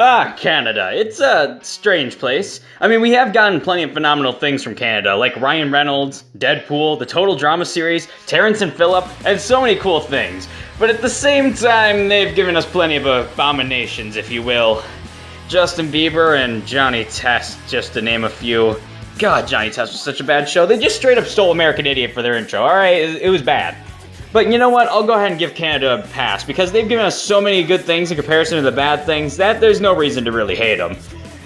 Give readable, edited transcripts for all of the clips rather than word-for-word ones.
Ah, Canada. It's a strange place. I mean, we have gotten plenty of phenomenal things from Canada, like Ryan Reynolds, Deadpool, the Total Drama series, Terrence and Phillip, and so many cool things. But at the same time, they've given us plenty of abominations, if you will. Justin Bieber and Johnny Test, just to name a few. God, Johnny Test was such a bad show. They just straight up stole American Idiot for their intro, alright? It was bad. But you know what? I'll go ahead and give Canada a pass, because they've given us so many good things in comparison to the bad things that there's no reason to really hate them.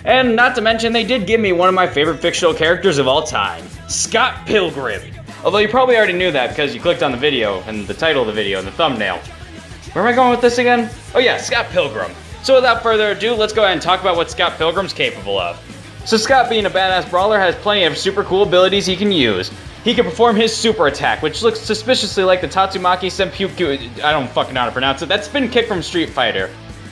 And not to mention, they did give me one of my favorite fictional characters of all time, Scott Pilgrim. Although you probably already knew that because you clicked on the video, and the title of the video, and the thumbnail. Where am I going with this again? Oh yeah, Scott Pilgrim. So without further ado, let's go ahead and talk about what Scott Pilgrim's capable of. So Scott, being a badass brawler, has plenty of super cool abilities he can use. He can perform his super attack, which looks suspiciously like the Tatsumaki Senpukyu, I don't fucking know how to pronounce it, that spin kick from Street Fighter.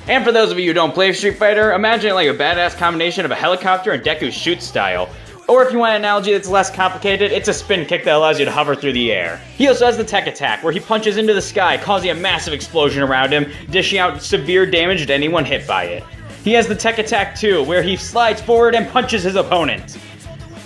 And for those of you who don't play Street Fighter, imagine it like a badass combination of a helicopter and Deku's shoot style. Or if you want an analogy that's less complicated, it's a spin kick that allows you to hover through the air. He also has the tech attack, where he punches into the sky, causing a massive explosion around him, dishing out severe damage to anyone hit by it. He has the tech attack too, where he slides forward and punches his opponent.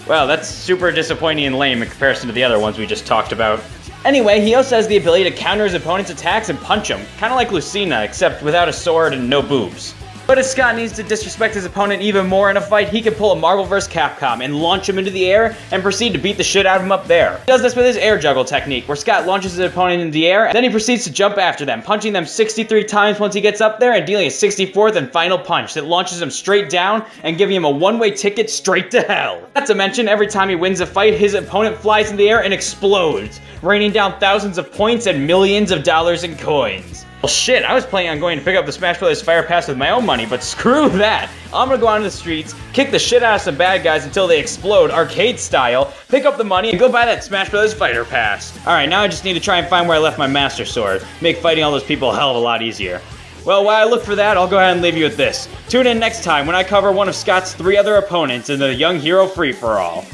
Well, that's super disappointing and lame in comparison to the other ones we just talked about. Anyway, he also has the ability to counter his opponent's attacks and punch him, kinda like Lucina, except without a sword and no boobs. But if Scott needs to disrespect his opponent even more in a fight, he can pull a Marvel vs. Capcom and launch him into the air and proceed to beat the shit out of him up there. He does this with his air juggle technique, where Scott launches his opponent into the air, and then he proceeds to jump after them, punching them 63 times once he gets up there and dealing a 64th and final punch that launches him straight down and giving him a one-way ticket straight to hell. Not to mention, every time he wins a fight, his opponent flies in the air and explodes, raining down thousands of points and millions of dollars in coins. Well shit, I was planning on going to pick up the Smash Bros. Fire Pass with my own money, but screw that! I'm gonna go out on the streets, kick the shit out of some bad guys until they explode, arcade style, pick up the money, and go buy that Smash Bros. Fighter Pass. Alright, now I just need to try and find where I left my Master Sword. Make fighting all those people a hell of a lot easier. Well, while I look for that, I'll go ahead and leave you with this. Tune in next time when I cover one of Scott's 3 other opponents in the Young Hero Free-For-All.